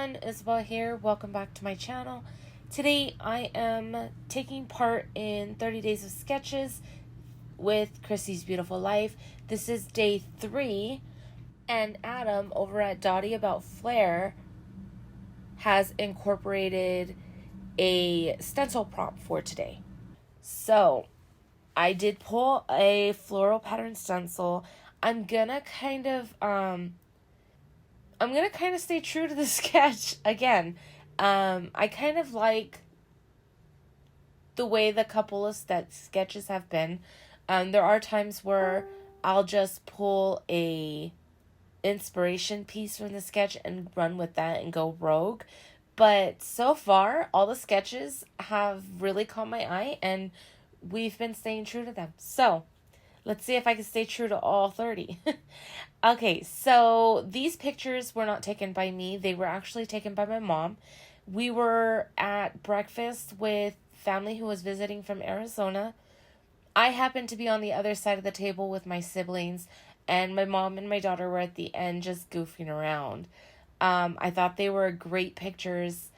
everyone, Izzibel here. Welcome back to my channel. Today I am taking part in 30 Days of Sketches with Chrissy's Beautiful Life. This is day 3, and Adam over at Dottie About Flair has incorporated a stencil prompt for today. So I did pull a floral pattern stencil. I'm gonna kind of stay true to the sketch again. I kind of like the way the couple of sketches have been. There are times where I'll just pull a inspiration piece from the sketch and run with that and go rogue. But so far, all the sketches have really caught my eye and we've been staying true to them. So let's see if I can stay true to all 30. Okay, so these pictures were not taken by me. They were actually taken by my mom. We were at breakfast with family who was visiting from Arizona. I happened to be on the other side of the table with my siblings, and my mom and my daughter were at the end just goofing around. I thought they were great pictures,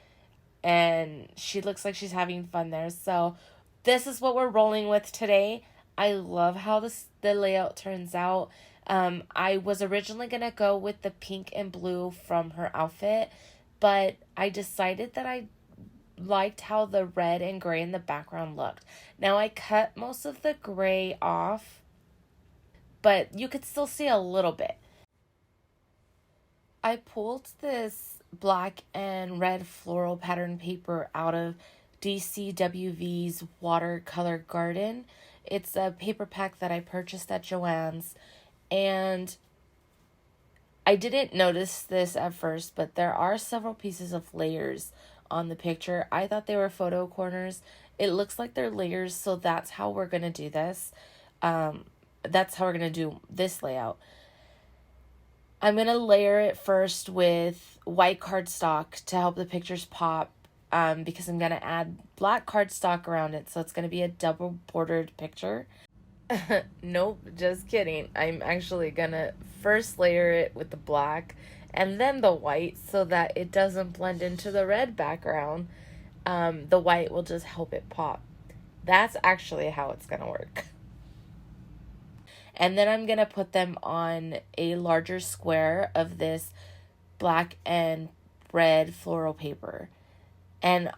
and she looks like she's having fun there. So this is what we're rolling with today. I love how the layout turns out. I was originally going to go with the pink and blue from her outfit, but I decided that I liked how the red and gray in the background looked. Now I cut most of the gray off, but you could still see a little bit. I pulled this black and red floral pattern paper out of DCWV's Watercolor Garden. It's a paper pack that I purchased at Joann's, and I didn't notice this at first, but there are several pieces of layers on the picture. I thought they were photo corners. It looks like they're layers, so that's how we're going to do this. That's how we're going to do this layout. I'm going to layer it first with white cardstock to help the pictures pop, because I'm going to add black cardstock around it, so it's going to be a double bordered picture. Nope, just kidding. I'm actually going to first layer it with the black and then the white so that it doesn't blend into the red background. The white will just help it pop. That's actually how it's going to work. And then I'm going to put them on a larger square of this black and red floral paper. And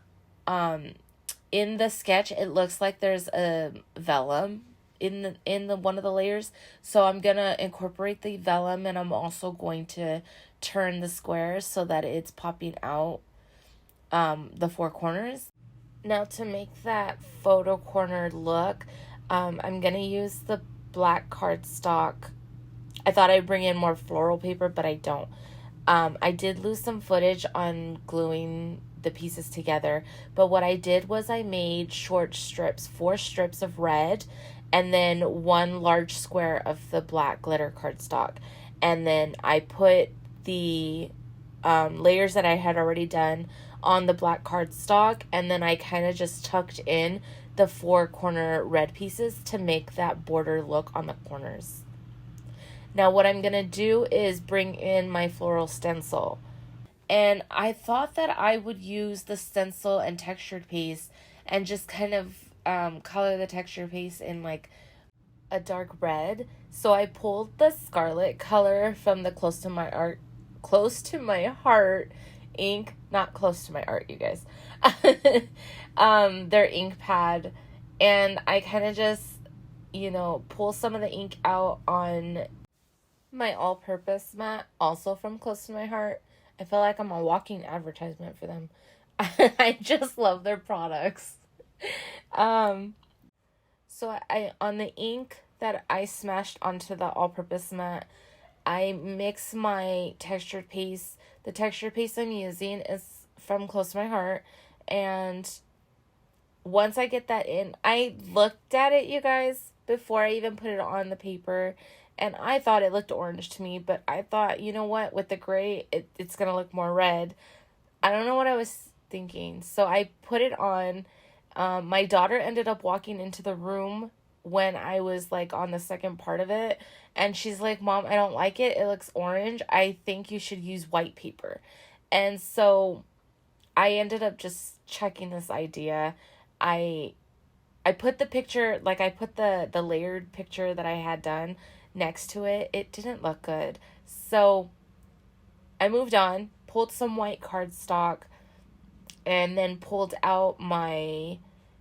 in the sketch, it looks like there's a vellum in the one of the layers. So I'm going to incorporate the vellum, and I'm also going to turn the square so that it's popping out the four corners. Now to make that photo corner look, I'm going to use the black cardstock. I thought I'd bring in more floral paper, but I don't. I did lose some footage on gluing the pieces together, but what I did was I made short strips, 4 strips of red, and then 1 large square of the black glitter cardstock. And then I put the layers that I had already done on the black cardstock, and then I kind of just tucked in the 4 corner red pieces to make that border look on the corners. Now what I'm going to do is bring in my floral stencil. And I thought that I would use the stencil and textured paste and just kind of color the texture paste in like a dark red. So I pulled the scarlet color from the Close to My Heart ink, not Close to My Art, you guys. Their ink pad, and I kind of just, pull some of the ink out on my all-purpose mat, also from Close to My Heart. I feel like I'm a walking advertisement for them. I just love their products. So I on the ink that I smashed onto the all-purpose mat, I mix my textured paste. The textured paste I'm using is from Close to My Heart, and once I get that in, I looked at it, you guys, before I even put it on the paper, and I thought it looked orange to me, but I thought, you know what, with the gray, it's going to look more red. I don't know what I was thinking, so I put it on. My daughter ended up walking into the room when I was like on the second part of it, and she's like, "Mom, I don't like it. It looks orange. I think you should use white paper." And so I ended up just checking this idea. I put the picture, like I put the layered picture that I had done next to it. It didn't look good. So I moved on, pulled some white cardstock, and then pulled out my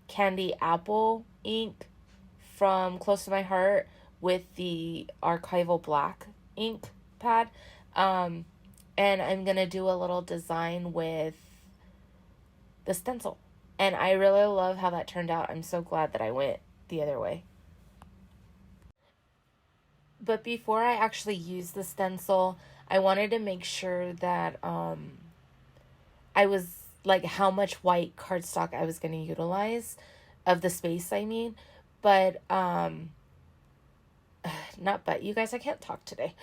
candy apple ink from Close to My Heart with the archival black ink pad. And I'm going to do a little design with the stencil. And I really love how that turned out. I'm so glad that I went the other way. But before I actually used the stencil, I wanted to make sure that I was, like, how much white cardstock I was going to utilize of the space, I mean. But, you guys, I can't talk today.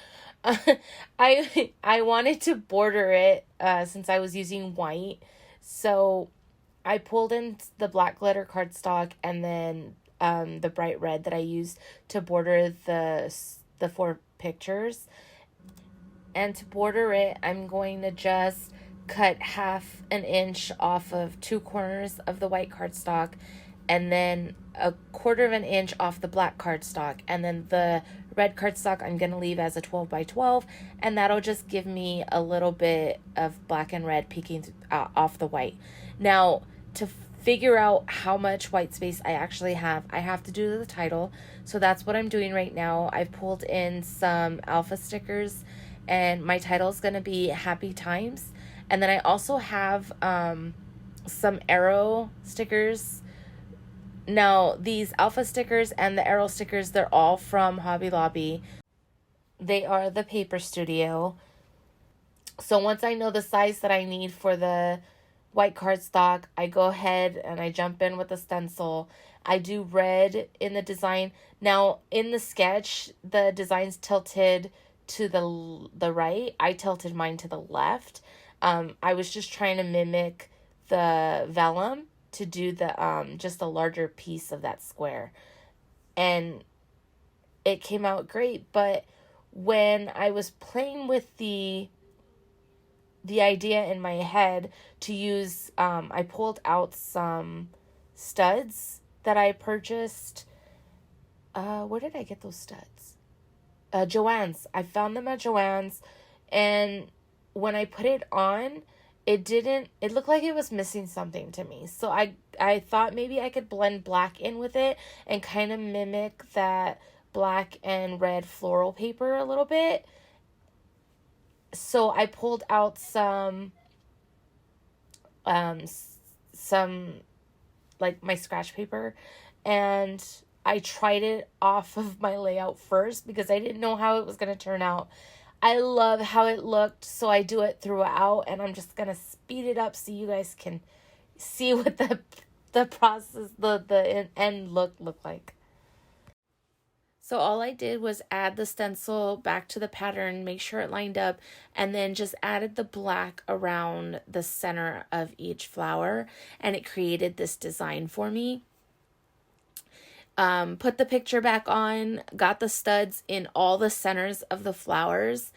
I wanted to border it since I was using white. So I pulled in the black glitter cardstock and then the bright red that I used to border the 4 pictures. And to border it, I'm going to just cut 1/2 inch off of 2 corners of the white cardstock, and then 1/4 inch off the black cardstock, and then the red cardstock I'm going to leave as a 12 by 12, and that'll just give me a little bit of black and red peeking off the white. Now, to figure out how much white space I actually have, I have to do the title, so that's what I'm doing right now. I've pulled in some alpha stickers, and my title is going to be Happy Times, and then I also have some arrow stickers. Now, these alpha stickers and the arrow stickers, they're all from Hobby Lobby. They are the Paper Studio. So once I know the size that I need for the white cardstock, I go ahead and I jump in with the stencil. I do red in the design. Now, in the sketch, the design's tilted to the right. I tilted mine to the left. I was just trying to mimic the vellum to do the just a larger piece of that square, and it came out great. But when I was playing with the idea in my head to use, I pulled out some studs that I purchased. Where did I get those studs? Joann's. I found them at Joann's, and when I put it on, it looked like it was missing something to me. So I thought maybe I could blend black in with it and kind of mimic that black and red floral paper a little bit. So I pulled out some like my scratch paper, and I tried it off of my layout first because I didn't know how it was going to turn out. I love how it looked, so I do it throughout, and I'm just going to speed it up so you guys can see what the process, the end look like. So all I did was add the stencil back to the pattern, make sure it lined up, and then just added the black around the center of each flower, and it created this design for me. Put the picture back on, got the studs in all the centers of the flowers,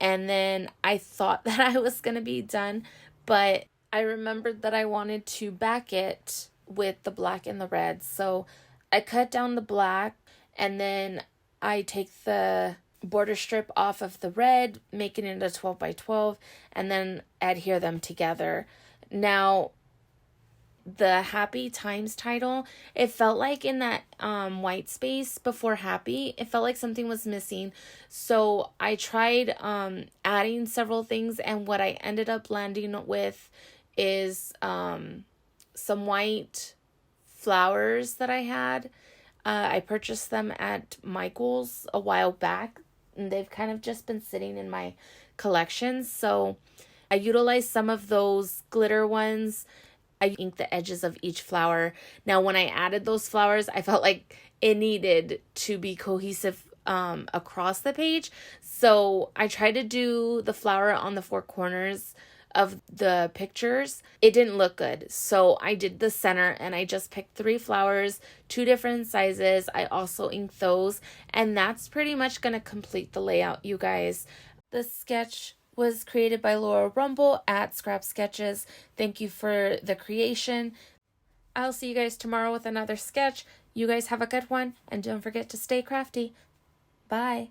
and then I thought that I was going to be done, but I remembered that I wanted to back it with the black and the red, so I cut down the black, and then I take the border strip off of the red, making it a 12 by 12, and then adhere them together. Now, the Happy Times title, it felt like in that white space before happy, it felt like something was missing. So I tried adding several things, and what I ended up landing with is some white flowers that I had. I purchased them at Michael's a while back, and they've kind of just been sitting in my collection. So I utilized some of those glitter ones. I inked the edges of each flower. Now, when I added those flowers, I felt like it needed to be cohesive across the page. So I tried to do the flower on the 4 corners of the pictures. It didn't look good. So I did the center, and I just picked 3 flowers, 2 different sizes. I also inked those, and that's pretty much going to complete the layout, you guys. The sketch was created by Laura Rumble at Scrap Sketches. Thank you for the creation. I'll see you guys tomorrow with another sketch. You guys have a good one, and don't forget to stay crafty. Bye.